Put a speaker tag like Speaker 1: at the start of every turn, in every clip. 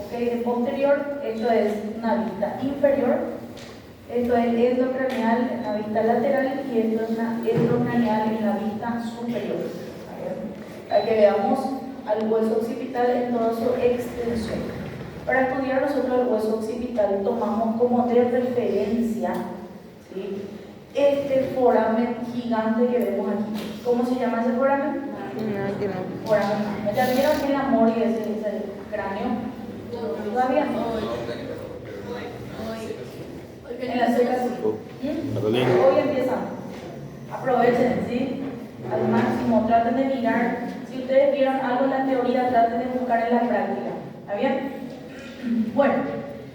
Speaker 1: ¿ok? De posterior, esto es una vista inferior, esto es endocraneal en la vista lateral y esto es una endocraneal en la vista superior. Para que veamos al hueso occipital en toda su extensión. Para estudiar nosotros el hueso occipital tomamos como de referencia, ¿sí?, este foramen gigante que vemos aquí. ¿Cómo se llama ese foramen? Foramen. ¿Ya vieron el amor y ese cráneo? ¿Todavía no? En la cerca sí. Hoy empiezan. Aprovechen, ¿sí? Al máximo, traten de mirar. Si ustedes vieron algo en la teoría, traten de buscar en la práctica. ¿Está bien? Bueno,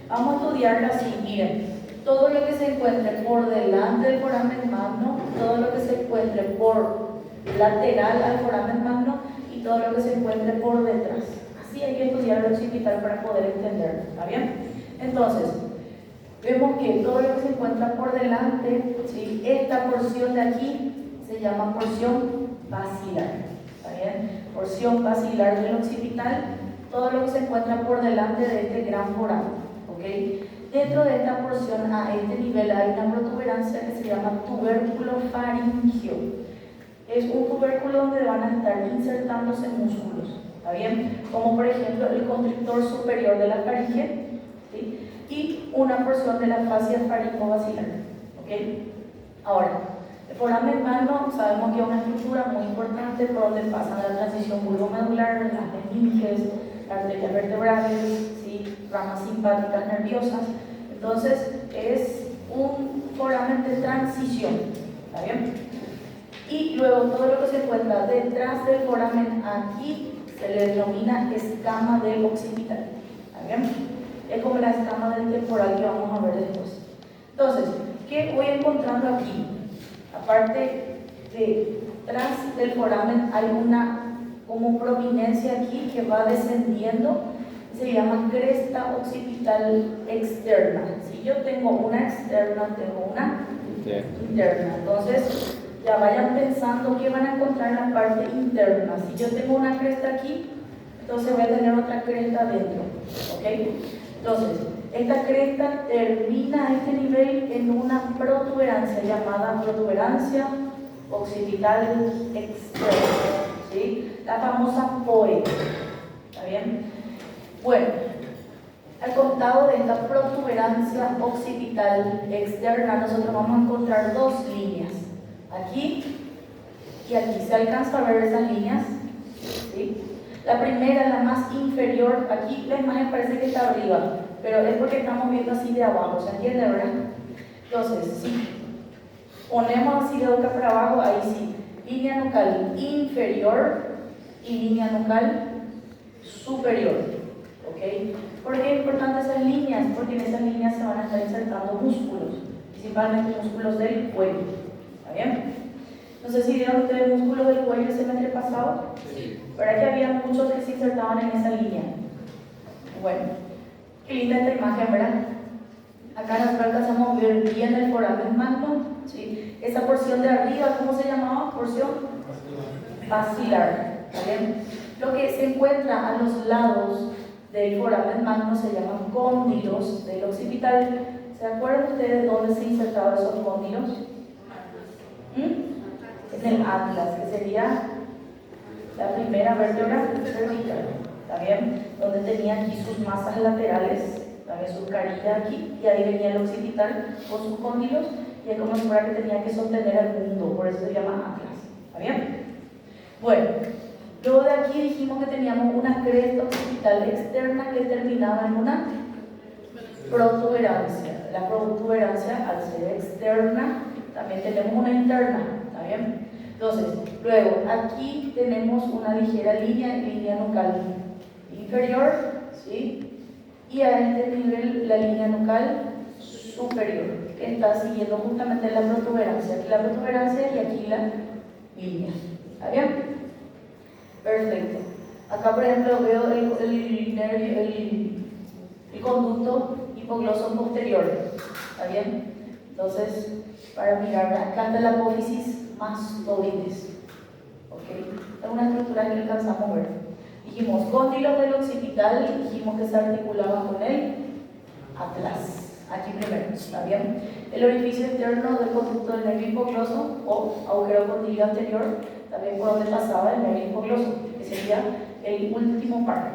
Speaker 1: vamos a estudiarlo así. Miren, todo lo que se encuentre por delante del foramen magno, todo lo que se encuentre por lateral al foramen magno y todo lo que se encuentre por detrás. Así hay que estudiar el occipital para poder entenderlo. ¿Está bien? Entonces, vemos que todo lo que se encuentra por delante, ¿sí?, esta porción de aquí se llama porción basilar. ¿Está bien? Porción basilar del occipital, todo lo que se encuentra por delante de este gran foramen. ¿Ok? Dentro de esta porción, a este nivel, hay una protuberancia que se llama tubérculo faringio. Es un tubérculo donde van a estar insertándose músculos. ¿Está bien? Como por ejemplo el constrictor superior de la faringe, ¿sí?, y una porción de la fascia faringo-basilar. ¿Ok? Ahora, el foramen magno sabemos que es una estructura muy importante por donde pasa la transición bulbomedular, las meninges, las arterias vertebrales, ¿sí?, ramas simpáticas nerviosas. Entonces, es un foramen de transición. ¿Está bien? Y luego todo lo que se encuentra detrás del foramen aquí se le denomina escama del occipital. ¿Está bien? Es como la escama del temporal que vamos a ver después. Entonces, ¿qué voy encontrando aquí? Aparte de detrás del foramen hay una como prominencia aquí que va descendiendo, se llama cresta occipital externa. Si yo tengo una externa, tengo una interna. Entonces, ya vayan pensando que van a encontrar en la parte interna. Si yo tengo una cresta aquí, entonces voy a tener otra cresta dentro. ¿Ok? Entonces, esta cresta termina a este nivel en una protuberancia llamada protuberancia occipital externa, ¿sí?, la famosa POE. ¿Está bien? Bueno, al costado de esta protuberancia occipital externa nosotros vamos a encontrar dos líneas, aquí y aquí. ¿Se alcanza a ver esas líneas? ¿Sí? La primera, la más inferior, aquí la imagen parece que está arriba, pero es porque estamos viendo así de abajo, ¿se entiende, verdad? Entonces, si ponemos así de boca para abajo, ahí sí, línea nucal inferior y línea nucal superior. ¿Ok? ¿Por qué es importante esas líneas? Porque en esas líneas se van a estar insertando músculos, principalmente músculos del cuello. ¿Está bien? No sé si vieron ustedes músculos del cuello el semestre pasado. Sí. ¿Verdad que había muchos que se insertaban en esa línea? Bueno, qué linda esta imagen, ¿verdad? Acá nosotros alcanzamos a ver bien el foramen magno, ¿sí? Esa porción de arriba, ¿cómo se llamaba? Porción basilar. ¿Está bien? Lo que se encuentra a los lados del foramen magno se llaman cóndilos del occipital. ¿Se acuerdan ustedes de dónde se insertaban esos cóndilos? En el atlas, que sería la primera vértebra cervical, ¿está bien? Donde tenía aquí sus masas laterales, también sus carillas aquí, y ahí venía el occipital con sus cóndilos, y es como si fuera que tenía que sostener al mundo, por eso se llama atlas, ¿está bien? Bueno, luego de aquí dijimos que teníamos una cresta occipital externa que terminaba en una protuberancia. La protuberancia, al ser externa, también tenemos una interna, ¿está bien? Entonces, luego aquí tenemos una ligera línea nucal inferior, ¿sí? Y a este nivel la línea nucal superior, que está siguiendo justamente la protuberancia. Aquí la protuberancia y aquí la línea. ¿Está bien? Perfecto. Acá, por ejemplo, veo el conducto hipogloso posterior. ¿Está bien? Entonces, para mirar, acá está la apófisis mastoides. ¿Ok? Es una estructura que alcanzamos a ver. Dijimos cóndilos del occipital, dijimos que se articulaban con el atlas. Aquí primero, ¿está bien? El orificio externo del conducto del nervio hipogloso o agujero condilio anterior, también por donde pasaba el nervio hipogloso, que sería el último par.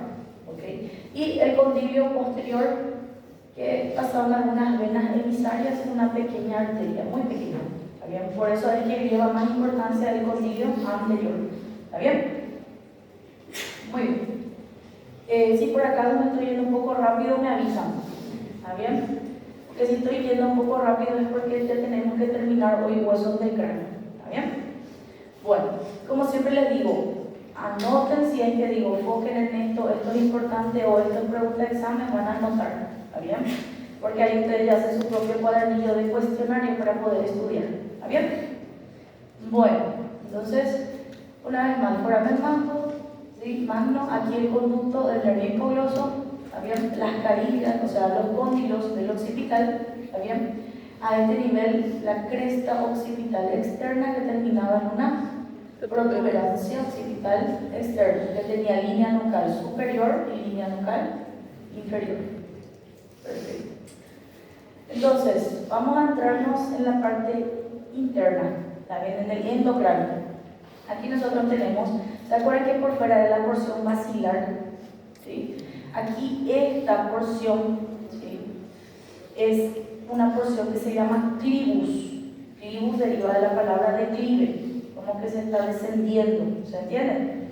Speaker 1: ¿Okay? Y el condilio posterior, que pasaban algunas venas emisarias, una pequeña arteria, muy pequeña. ¿Está bien? Por eso es que lleva más importancia el condilio anterior. ¿Está bien? Muy bien. Si por acá me estoy yendo un poco rápido, me avisan. ¿Está bien? Porque si estoy yendo un poco rápido es porque ya tenemos que terminar hoy huesos del cráneo. ¿Está bien? Bueno, como siempre les digo, anoten si es que digo, enfoquen en esto es importante o esto es pregunta de examen, van a anotar. ¿Está bien? Porque ahí ustedes ya hacen su propio cuadernillo de cuestionario para poder estudiar. ¿Está bien? Bueno, entonces, una vez más, foramen magno, ¿sí? Magno, aquí el conducto del nervio hipogloso, ¿está bien? Las carillas, o sea, los cóndilos del occipital, ¿está bien? A este nivel, la cresta occipital externa que terminaba en una protuberancia occipital externa, que tenía línea nucal superior y línea nucal inferior. Perfecto. Entonces, vamos a entrarnos en la parte interna, también en el endocráneo. Aquí nosotros tenemos, ¿se acuerdan que por fuera de la porción basilar? ¿Sí? Aquí esta porción, ¿sí? Es una porción que se llama clivus. Clivus deriva de la palabra declive, como que se está descendiendo, ¿se entiende?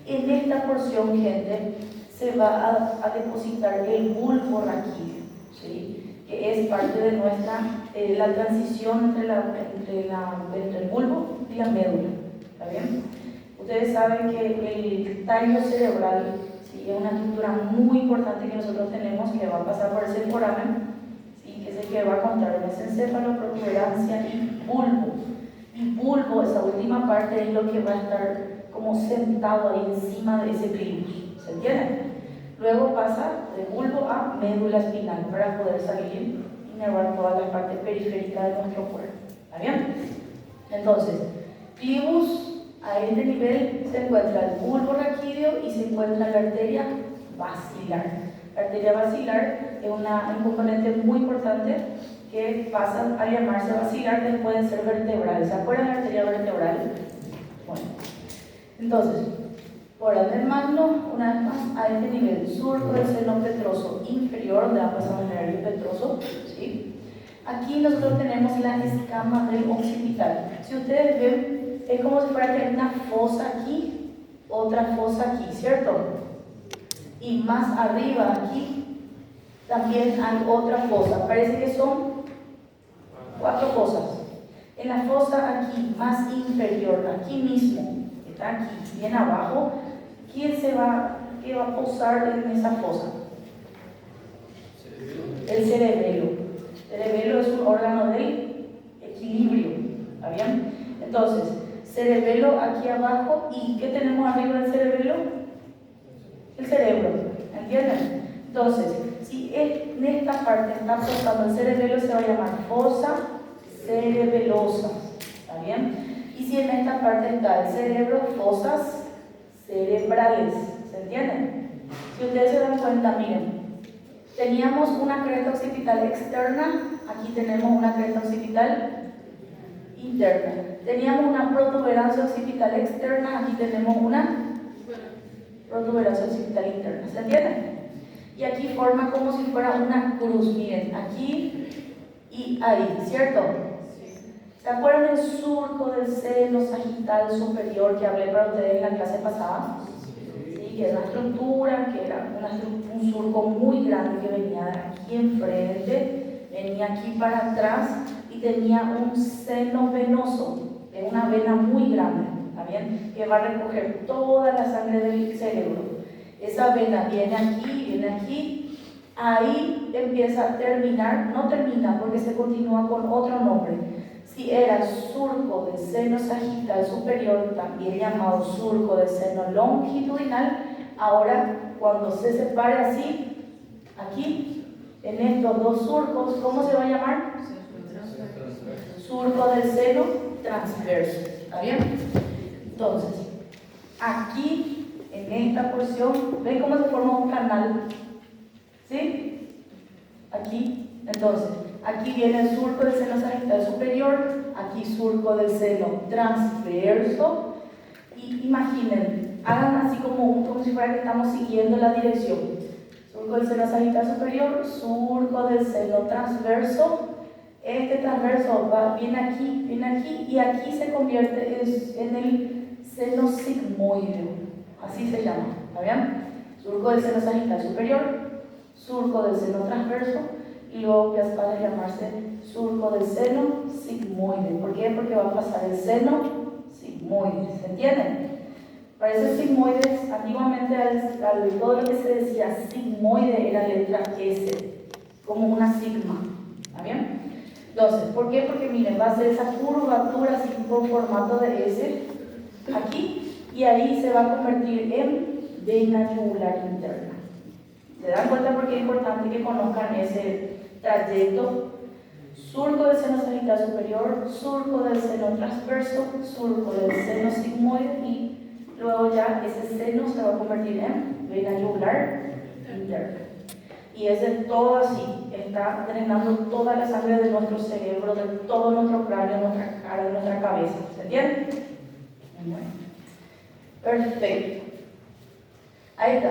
Speaker 1: En esta porción, gente, se va a depositar el bulbo raquídeo, ¿sí? Que es parte de nuestra, la transición entre el bulbo y la médula. ¿Está bien? Ustedes saben que el tallo cerebral, ¿sí? Es una estructura muy importante que nosotros tenemos, que va a pasar por ese foramen, ¿sí? Que es el que va a contar mesencéfalo, protuberancia y bulbo. Y bulbo, esa última parte, es lo que va a estar como sentado ahí encima de ese clivus. ¿Se entiende? Luego pasa de bulbo a médula espinal para poder salir y inervar todas las partes periféricas de nuestro cuerpo. ¿Está bien? Entonces, clivus, a este nivel se encuentra el bulbo raquídeo y se encuentra la arteria basilar. La arteria basilar es un componente muy importante que pasa a llamarse basilar después de ser vertebral. ¿Se acuerdan de la arteria vertebral? Bueno, entonces, foramen magno, una vez más, a este nivel, surco del seno petroso inferior, donde va a pasar el nervio petroso, ¿sí? Aquí nosotros tenemos la escama del occipital. Si ustedes ven, es como si fuera que hay una fosa aquí, otra fosa aquí, ¿cierto? Y más arriba aquí también hay otra fosa. Parece que son 4 fosas. En la fosa aquí, más inferior, aquí mismo, que está aquí, bien abajo, ¿qué va a posar en esa fosa? El cerebelo. El cerebelo es un órgano del equilibrio. ¿Está bien? Entonces, cerebelo aquí abajo, ¿y qué tenemos arriba del cerebelo? El cerebro. ¿Entienden? Entonces, si en esta parte está posando el cerebelo, se va a llamar fosa cerebelosa. ¿Está bien? Y si en esta parte está el cerebro, fosas cerebrales. ¿Se entienden? Si ustedes se dan cuenta, miren, teníamos una cresta occipital externa, aquí tenemos una cresta occipital interna. Teníamos una protuberancia occipital externa, aquí tenemos una protuberancia occipital interna. ¿Se entiende? Y aquí forma como si fuera una cruz, miren, aquí y ahí, ¿cierto? ¿Se acuerdan del surco del seno sagital superior que hablé para ustedes en la clase pasada? Sí, que era una estructura, que era un surco muy grande que venía de aquí enfrente, venía aquí para atrás y tenía un seno venoso, de una vena muy grande, ¿está bien? Que va a recoger toda la sangre del cerebro. Esa vena viene aquí, ahí empieza a terminar, no termina porque se continúa con otro nombre. Si era surco del seno sagital superior, también llamado surco del seno longitudinal, ahora cuando se separe así, aquí, en estos dos surcos, ¿cómo se va a llamar? Surco del seno transverso. ¿Está bien? Entonces, aquí, en esta porción, ¿ven cómo se forma un canal? ¿Sí? Aquí, entonces, aquí viene el surco del seno sagital superior, aquí surco del seno transverso, y imaginen, hagan así como si fuera que estamos siguiendo la dirección. Surco del seno sagital superior, surco del seno transverso. Este transverso viene aquí y aquí se convierte en el seno sigmoideo, así se llama, ¿está bien? Surco del seno sagital superior, surco del seno transverso y luego ya va a llamarse surco del seno sigmoide. ¿Por qué? Porque va a pasar el seno sigmoide, ¿se entiende? Para esos sigmoides, antiguamente todo lo que se decía sigmoide era letra S, como una sigma, ¿está bien? Entonces, ¿por qué? Porque miren, va a ser esa curvatura así con formato de S aquí y ahí se va a convertir en vena yugular interna. ¿Se dan cuenta por qué es importante que conozcan ese trayecto? Surco del seno sagital superior, surco del seno transverso, surco del seno sigmoide y luego ya ese seno se va a convertir en vena yugular interna. Y ese todo así, está drenando toda la sangre de nuestro cerebro, de todo nuestro cráneo, nuestra cara, de nuestra cabeza. ¿Se entiende? Bueno. Perfecto. Ahí está.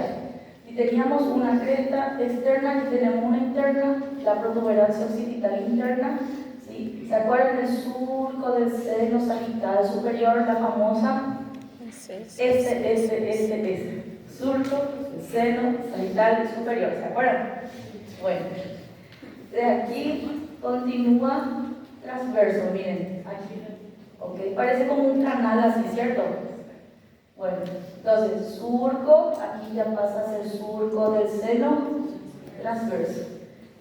Speaker 1: Si teníamos una cresta externa y tenemos una interna, la protuberancia occipital interna, ¿sí? ¿Se acuerdan del surco del seno sagital superior, la famosa? S. Surco del seno sagital superior, ¿se acuerdan? Bueno, de aquí continúa transverso, miren, aquí, ok, parece como un canal así, ¿cierto? Bueno, entonces, surco, aquí ya pasa a ser surco del seno transverso.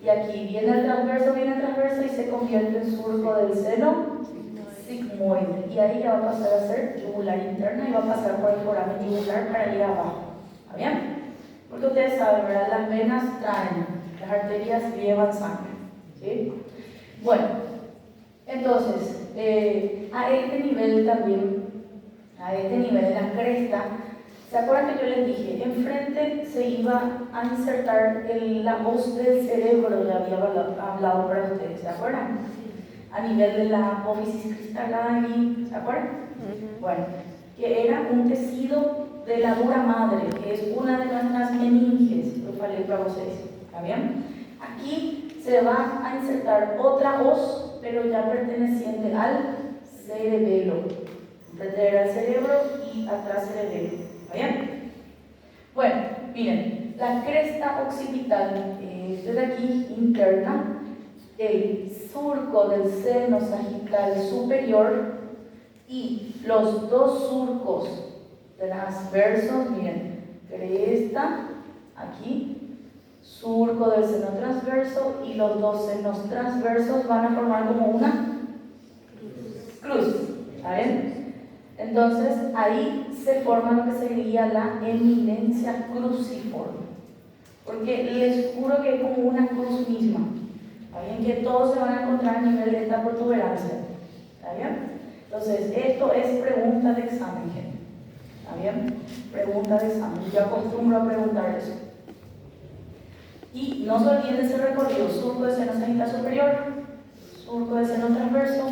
Speaker 1: Y aquí viene el transverso y se convierte en surco del seno sigmoide. Y ahí ya va a pasar a ser yugular interna y va a pasar por el foramen yugular para ir abajo. ¿Está bien? Porque ustedes saben, ¿verdad? Las venas traen, las arterias llevan sangre. ¿Sí? Bueno, entonces, a este nivel también, a este nivel de la cresta, ¿se acuerdan que yo les dije? Enfrente se iba a insertar la voz del cerebro, le había hablado para ustedes, ¿se acuerdan? A nivel de la apófisis cristalaris, ¿se acuerdan? Bueno, que era un tejido de la dura madre, que es una de nuestras meninges, ¿está bien? Aquí se va a insertar otra hoz, pero ya perteneciente al cerebelo. Frente al cerebro y atrás cerebelo. ¿Está bien? Bueno, miren, la cresta occipital es de aquí interna, el surco del seno sagital superior y los dos surcos transversos, miren, cresta aquí, surco del seno transverso y los dos senos transversos van a formar como una cruz. ¿Está bien? Entonces ahí se forma lo que sería la eminencia cruciforme, porque les juro que es como una cruz misma. ¿Está bien? Que todos se van a encontrar a nivel de esta protuberancia. ¿Está bien? Entonces esto es pregunta de examen, gente. ¿Está bien? Pregunta de examen. Yo acostumbro a preguntar eso. Y no se olviden de ese recorrido: surco del seno sagital superior, surco del seno transverso,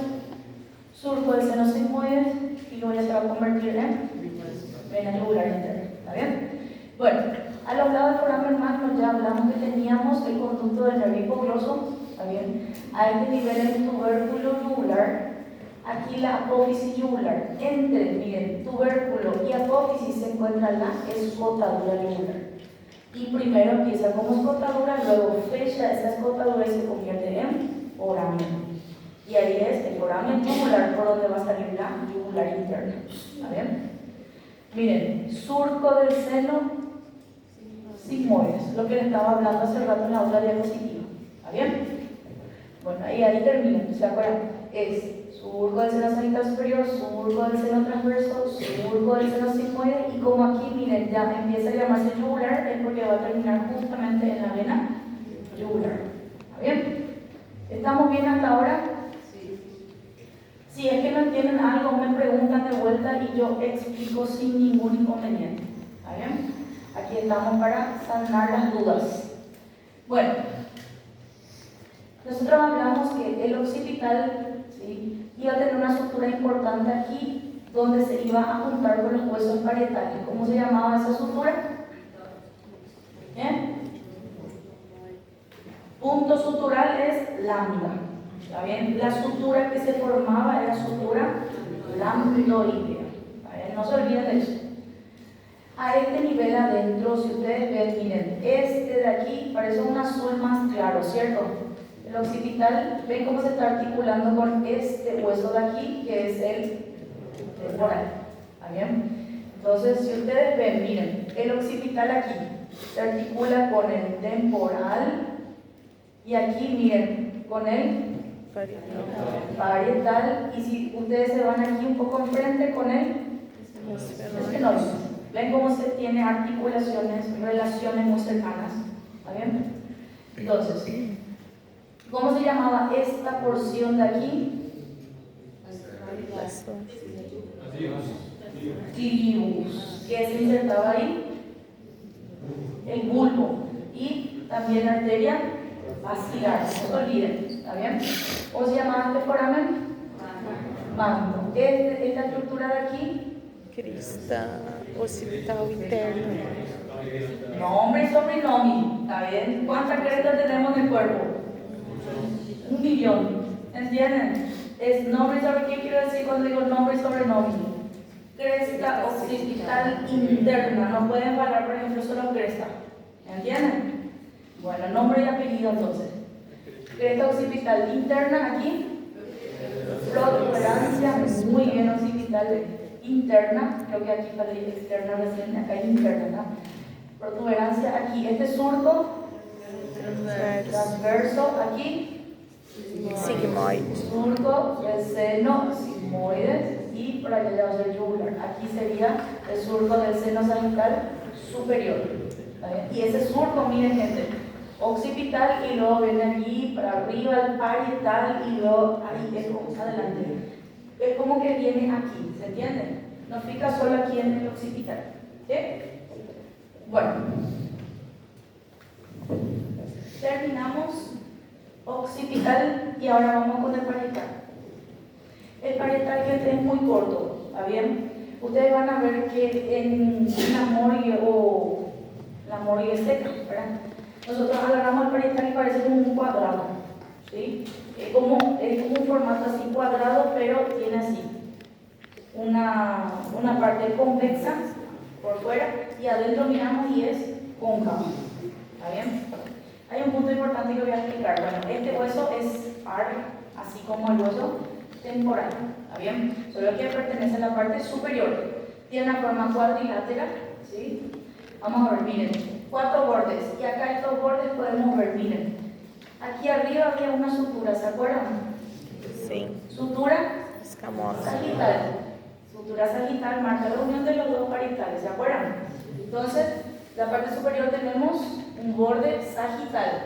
Speaker 1: surco del seno sigmoide y luego ya se va a convertir en vena yugular interna. ¿Está bien? Bueno, a los lados del foramen magno ya hablamos que teníamos el conducto del nervio hipogloso. ¿Está bien? A este nivel el tubérculo yugular, aquí la apófisis yugular. Entre, miren, tubérculo y apófisis se encuentra la escotadura yugular. Y primero empieza como escotadura, luego fecha esa escotadura y se convierte en foramen. Y ahí es el foramen yugular por donde va a salir la yugular interna. ¿Está bien? Miren, surco del seno sigmoide, lo que les estaba hablando hace rato en la otra diapositiva. ¿Está bien? Bueno, ahí termina. ¿Se acuerdan? Es surco del seno sagital superior, surco del seno transverso, surco del seno sigmoide. Y como aquí, miren, ya empieza a llamarse yugular, es porque va a terminar justamente en la vena yugular. ¿Está bien? ¿Estamos bien hasta ahora? Si es que no entienden algo, me preguntan de vuelta y yo explico sin ningún inconveniente. ¿Está bien? Aquí estamos para sanar las dudas. Bueno, nosotros hablamos que el occipital, ¿sí?, iba a tener una sutura importante aquí, donde se iba a juntar con los huesos parietales. ¿Cómo se llamaba esa sutura? ¿Bien? Punto sutural es lambda. ¿Está bien? La sutura que se formaba era sutura lambdoidea. ¿Está bien? No se olviden de eso. A este nivel adentro, si ustedes ven, miren, este de aquí parece un azul más claro, ¿cierto? El occipital, ven cómo se está articulando con este hueso de aquí, que es el temporal. ¿Está bien? Entonces, si ustedes ven, miren, el occipital aquí se articula con el temporal y aquí, miren, con el parietal. Y si ustedes se van aquí un poco enfrente con el esfenoide. ¿Ven cómo se tiene articulaciones, relaciones muy cercanas? ¿Está bien? Entonces, ¿cómo se llamaba esta porción de aquí? Clivus. ¿Qué se insertaba ahí? El bulbo. Y también la arteria basilar. No se olviden. ¿Está bien? ¿Cómo se llamaba este foramen? Magno. Esta estructura de aquí.
Speaker 2: Crista occipital interno.
Speaker 1: Nombre y sobrenombre. ¿Está bien? ¿Cuántas crestas tenemos en el cuerpo? 1.000.000. ¿Entienden? Es nombre y sobrenombre. ¿Qué quiero decir cuando digo nombre y sobrenombre? Cresta occipital interna. No pueden hablar, por ejemplo, solo cresta. ¿Entienden? Bueno, nombre y apellido entonces. Cresta occipital interna aquí. Protuberancia, muy bien, occipital interna. Creo que aquí está la externa recién, acá hay interna, ¿no? Protuberancia aquí. Este surco transverso aquí.
Speaker 2: Sigmoide.
Speaker 1: Surco del seno sigmoides y por allá ya va a ser yugular. Aquí sería el surco del seno sagital superior. ¿Vale? Y ese surco, miren gente, occipital y luego viene allí para arriba el parietal y luego ahí es como adelante. Es como que viene aquí, ¿se entiende? No fica solo aquí en el occipital. ¿Sí? Bueno, terminamos occipital y ahora vamos con el parietal. El parietal que es muy corto, ¿está bien? Ustedes van a ver que en la morgue o la morgue seca, ¿verdad? Nosotros agarramos el parietal y parece como un cuadrado, ¿sí? Es como un formato así cuadrado, pero tiene así una parte convexa por fuera y adentro miramos y es cóncavo. ¿Está bien? Hay un punto importante que voy a explicar. Bueno, este hueso es par, así como el hueso temporal. ¿Está bien? Solo que pertenece a la parte superior. Tiene una forma cuadrilátera, ¿sí? Vamos a ver, miren, 4 bordes. Y acá estos bordes podemos ver, miren. Aquí arriba había una sutura, ¿se acuerdan?
Speaker 2: Sí.
Speaker 1: Sutura
Speaker 2: Escamosa.
Speaker 1: sagital. Sutura sagital marca la unión de los dos parietales, ¿se acuerdan? Entonces, la parte superior tenemos un borde sagital.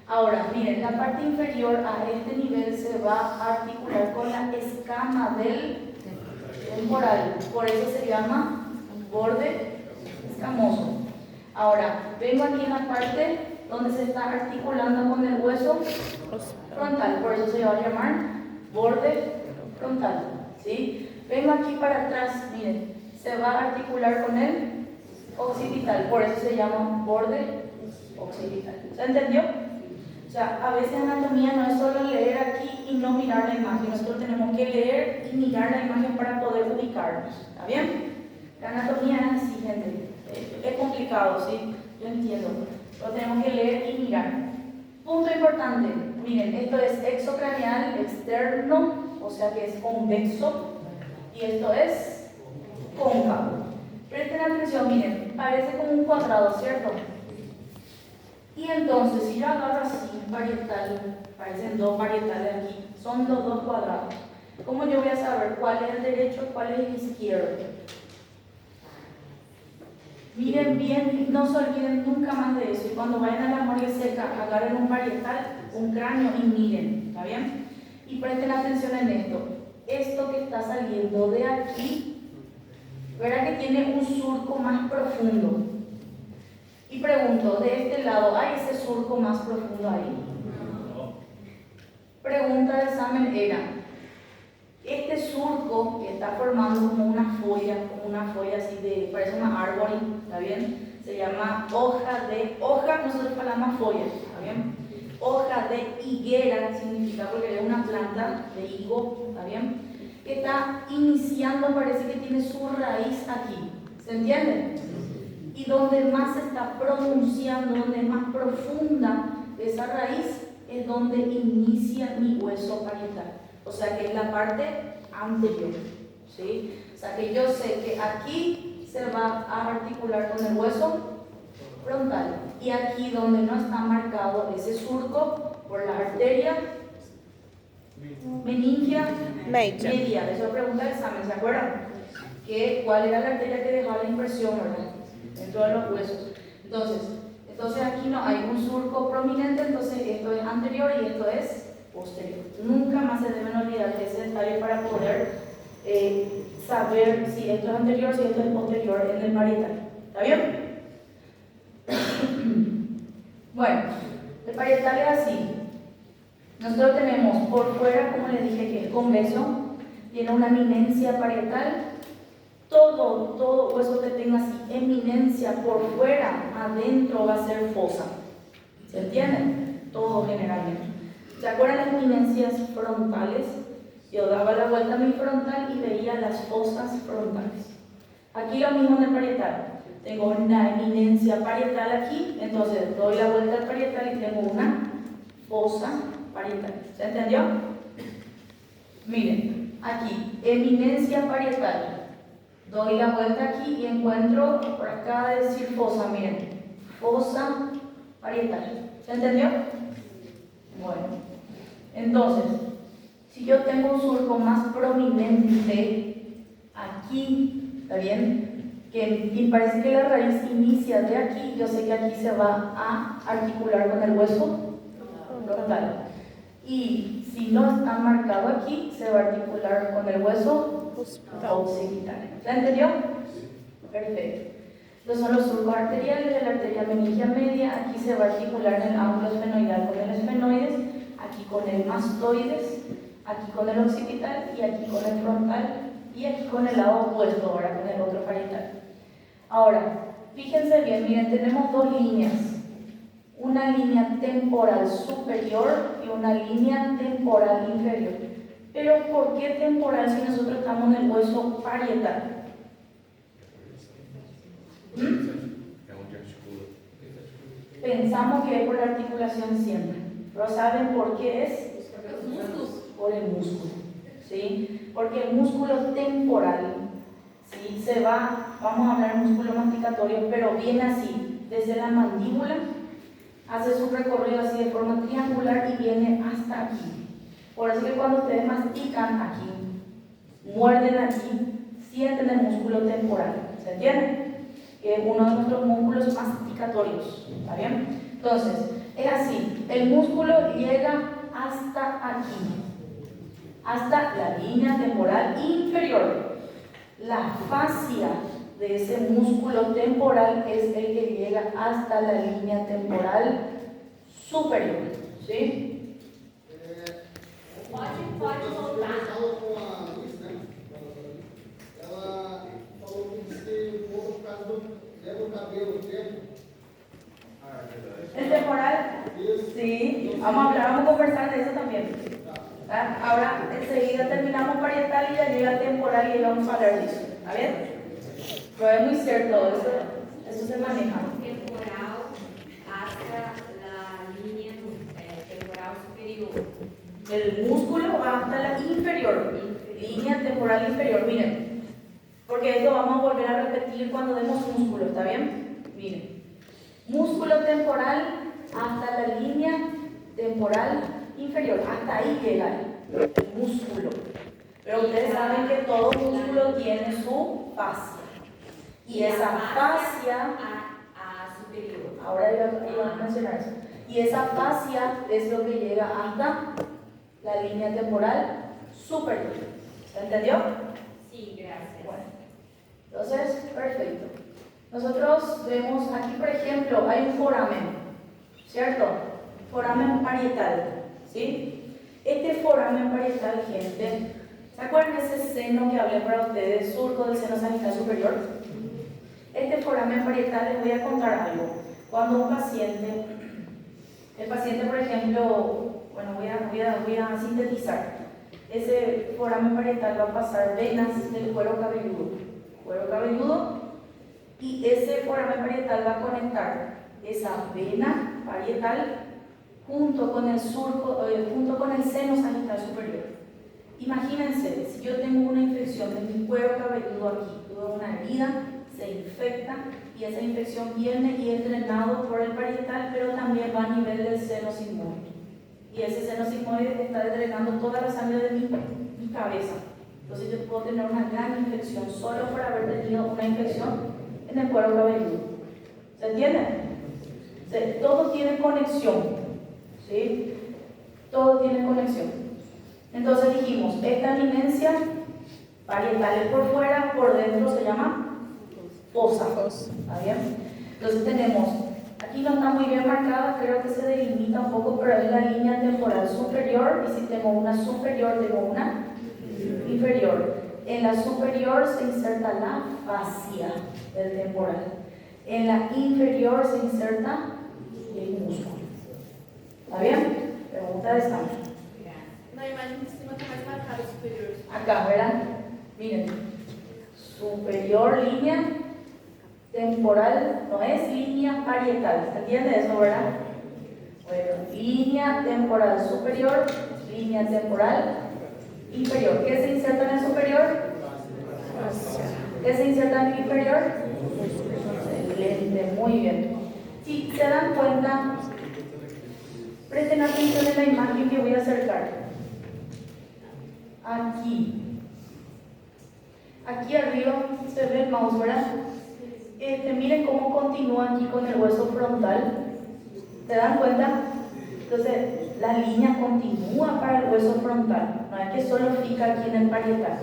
Speaker 1: Ahora, miren, la parte inferior a este nivel se va a articular con la escama del temporal. Por eso se llama borde escamoso. Ahora, vengo aquí en la parte donde se está articulando con el hueso frontal. Por eso se va a llamar borde frontal. ¿Sí? Vengo aquí para atrás, miren, se va a articular con el occipital. Por eso se llama borde occipital. ¿Se entendió? O sea, a veces anatomía no es solo leer aquí y no mirar la imagen. Nosotros tenemos que leer y mirar la imagen para poder ubicarnos. ¿Está bien? La anatomía es así, gente. Es complicado, ¿sí? Yo entiendo. Pero tenemos que leer y mirar. Punto importante. Miren, esto es exocraneal externo, o sea que es convexo. Y esto es cóncavo. Presten atención, miren. Parece como un cuadrado, ¿cierto? Y entonces, si yo agarro así un parietal, parecen dos parietales aquí, son los dos cuadrados. ¿Cómo yo voy a saber cuál es el derecho y cuál es el izquierdo? Miren bien, no se olviden nunca más de eso. Y cuando vayan a la morgue seca, agarren un parietal, un cráneo y miren, ¿está bien? Y presten atención en esto. Esto que está saliendo de aquí verá que tiene un surco más profundo. Y pregunto, ¿de este lado hay ese surco más profundo ahí? Pregunta de examen era, este surco que está formando como una folla así de, parece una árbol, ¿está bien? Se llama hoja, nosotros hablamos folla, ¿está bien? Hoja de higuera significa porque es una planta de higo, ¿está bien? Que está iniciando, parece que tiene su raíz aquí, ¿se entiende? Y donde más se está pronunciando, donde más profunda esa raíz, es donde inicia mi hueso parietal. O sea que es la parte anterior, ¿sí? O sea que yo sé que aquí se va a articular con el hueso frontal. Y aquí donde no está marcado ese surco por la arteria meningia media. Eso pregunta el examen, ¿se acuerdan? ¿Cuál era la arteria que dejaba la impresión, verdad? Dentro de los huesos. Entonces aquí no hay un surco prominente, entonces esto es anterior y esto es posterior. Nunca más se deben olvidar de ese detalle para poder saber si esto es anterior, si esto es posterior en el parietal. ¿Está bien? Bueno, el parietal es así. Nosotros tenemos por fuera, como les dije, que es convexo, tiene una eminencia parietal. Todo hueso que tenga así eminencia por fuera, adentro va a ser fosa. ¿Se entiende? Todo generalmente. ¿Se acuerdan las eminencias frontales? Yo daba la vuelta a mi frontal y veía las fosas frontales. Aquí lo mismo en el parietal. Tengo una eminencia parietal aquí, entonces doy la vuelta al parietal y tengo una fosa parietal. ¿Se entendió? Miren, aquí, eminencia parietal. Doy la vuelta aquí y encuentro por acá decir fosa, miren, fosa parietal. ¿Se entendió? Bueno, entonces, si yo tengo un surco más prominente aquí, ¿está bien? Y parece que la raíz inicia de aquí, yo sé que aquí se va a articular con el hueso frontal. Y si no está marcado aquí, se va a articular con el hueso occipital. ¿Se entendió? Perfecto. Estos son los surcos arteriales de la arteria meningia media. Aquí se va a articular en el ángulo esfenoidal con el esfenoides, aquí con el mastoides, aquí con el occipital y aquí con el frontal y aquí con el lado opuesto, ahora con el otro parietal. Ahora, fíjense bien, miren, tenemos dos líneas. Una línea temporal superior y una línea temporal inferior. Pero ¿por qué temporal si nosotros estamos en el hueso parietal? Pensamos que es por la articulación siempre, pero ¿saben por qué es? Por el músculo, ¿sí? Porque el músculo temporal, ¿sí? Vamos a hablar de músculo masticatorio, pero viene así, desde la mandíbula, hace su recorrido así de forma triangular y viene hasta aquí. Por eso que cuando ustedes mastican aquí, muerden aquí, sienten el músculo temporal, ¿se entiende? Que es uno de nuestros músculos masticatorios, ¿está bien? Entonces, es así, el músculo llega hasta aquí, hasta la línea temporal inferior. La fascia de ese músculo temporal es el que llega hasta la línea temporal superior, ¿sí?
Speaker 3: Pode voltar. Ela falou que se for por causa do cabelo dele.
Speaker 1: ¿El temporal? Sí, vamos a conversar de eso también. ¿Ah? Ahora enseguida terminamos parietal y ya llega el temporal y vamos a hablar de eso. ¿Está bien? Pero es muy cierto, eso se maneja.
Speaker 4: Temporal hasta la línea temporal superior.
Speaker 1: El músculo va hasta la inferior, línea temporal inferior, miren. Porque esto vamos a volver a repetir cuando demos músculo, ¿está bien? Miren. Músculo temporal hasta la línea temporal inferior, hasta ahí llega el músculo. Pero ustedes saben que todo músculo tiene su fascia. Y esa fascia,
Speaker 4: a superior.
Speaker 1: ahora iba a mencionar eso. Y esa fascia es lo que llega hasta la línea temporal superior. ¿Se entendió?
Speaker 4: Sí, gracias.
Speaker 1: Bueno. Entonces, perfecto. Nosotros vemos aquí, por ejemplo, hay un foramen, ¿cierto? Foramen parietal, ¿sí? Este foramen parietal, gente, ¿se acuerdan de ese seno que hablé para ustedes, surco del seno sagital superior? Este foramen parietal, les voy a contar algo. Cuando un paciente, el paciente, por ejemplo, bueno, voy a sintetizar. Ese foramen parietal va a pasar venas del cuero cabelludo, y ese foramen parietal va a conectar esa vena parietal junto con el surco, junto con el seno sagital superior. Imagínense, si yo tengo una infección en mi cuero cabelludo aquí, tuve una herida, se infecta y esa infección viene y es drenado por el parietal, pero también va a nivel del seno sigmoide. Y ese seno sigmoide está drenando toda la sangre de mi cabeza. Entonces yo puedo tener una gran infección solo por haber tenido una infección en el cuero cabelludo. ¿Se entiende? Todo tiene conexión, ¿sí? Todo tiene conexión. Entonces dijimos, esta eminencia parietal es por fuera, por dentro se llama fosa. ¿Está bien? Entonces tenemos, aquí no está muy bien marcada, creo que se delimita un poco, pero es la línea temporal superior, y si tengo una superior, tengo una inferior. En la superior se inserta la fascia del temporal. En la inferior se inserta el músculo. ¿Está bien? Pregunta de Sandra.
Speaker 5: Na imagem de cima está mais marcado o superior.
Speaker 1: Acá, ¿verdad? Miren. Superior, línea temporal, no es línea parietal. ¿Se entiende eso, verdad? Bueno, línea temporal superior, línea temporal inferior. ¿Qué se inserta en el superior? ¿Qué se inserta en el inferior? Excelente, muy bien. Si se dan cuenta, presten atención en la imagen que voy a acercar. Aquí arriba se ve el mouse, ¿verdad? Miren cómo continúa aquí con el hueso frontal. ¿Se dan cuenta? Entonces, la línea continúa para el hueso frontal. No es que solo fija aquí en el parietal.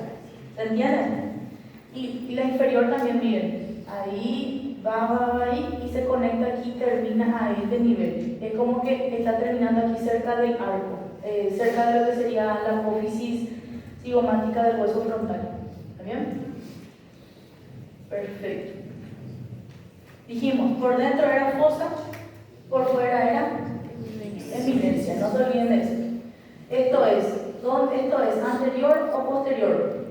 Speaker 1: ¿Se entienden? Y la inferior también, miren. Ahí va ahí y se conecta aquí, termina a este nivel. Es como que está terminando aquí cerca del arco, cerca de lo que sería la apófisis cigomática del hueso frontal. ¿Está bien? Perfecto. Dijimos, por dentro era fosa, por fuera era eminencia. No se olviden de eso. Esto es anterior o posterior.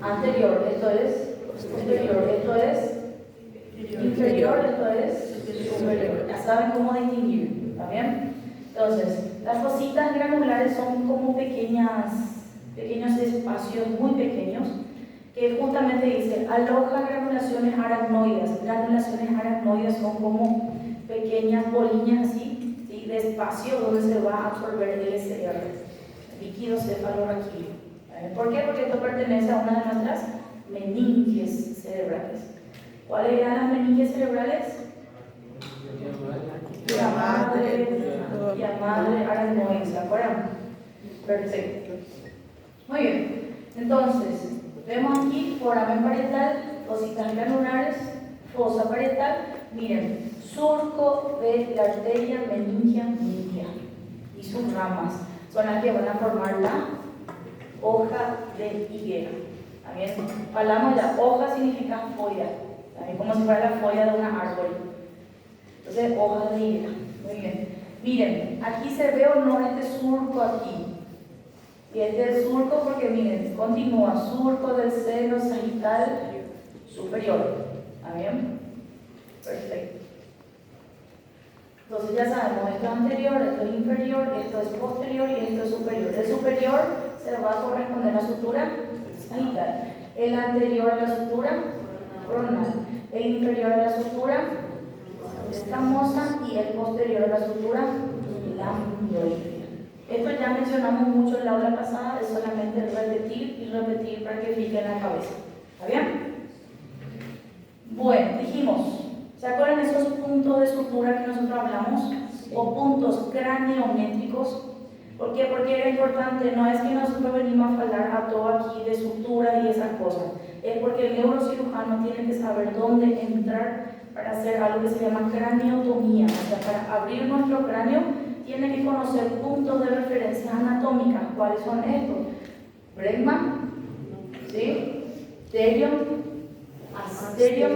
Speaker 1: Anterior, esto es posterior, esto es inferior, esto es superior. Ya saben cómo distinguir, ¿está bien? Entonces, las fositas granulares son como pequeños espacios muy pequeños que justamente dice aloja granulaciones aracnoides. Granulaciones aracnoides son como pequeñas boliñas así, ¿sí? De espacio donde se va a absorber el SR, líquido cefalorraquídeo. ¿Por qué? Porque esto pertenece a una de nuestras meninges cerebrales. ¿Cuáles eran las meninges cerebrales? La madre aracnoide, ¿se acuerdan? Perfecto. Muy bien. Entonces, vemos aquí foramen parietal, fositas granulares, fosa parietal. Miren, surco de la arteria meningia media y sus ramas son las que van a formar la hoja de higuera. ¿También? Hablamos de la hoja, significa folla, también como si fuera la folla de un árbol. Entonces, hoja de higuera. Muy bien. Miren, aquí se ve o no este surco aquí. Y este es el surco porque, miren, continúa surco del seno sagital superior. ¿Está bien? Perfecto. Entonces ya sabemos, esto es anterior, esto es inferior, esto es posterior y esto es superior. El superior se va a corresponder a la sutura sagital. El anterior a la sutura coronal. El inferior a la sutura escamosa y el posterior a la sutura lambdoidea. Esto ya mencionamos mucho en la aula pasada, es solamente repetir y repetir para que fije en la cabeza. ¿Está bien? Bueno, dijimos, ¿se acuerdan de esos puntos de sutura que nosotros hablamos? O puntos craneométricos. ¿Por qué? Porque era importante, no es que nosotros venimos a hablar a todo aquí de sutura y esas cosas. es porque el neurocirujano tiene que saber dónde entrar para hacer algo que se llama craniotomía. O sea, para abrir nuestro cráneo tiene que conocer puntos de referencia anatómicas. ¿Cuáles son estos? Bregman, ¿sí? Terion, Asterion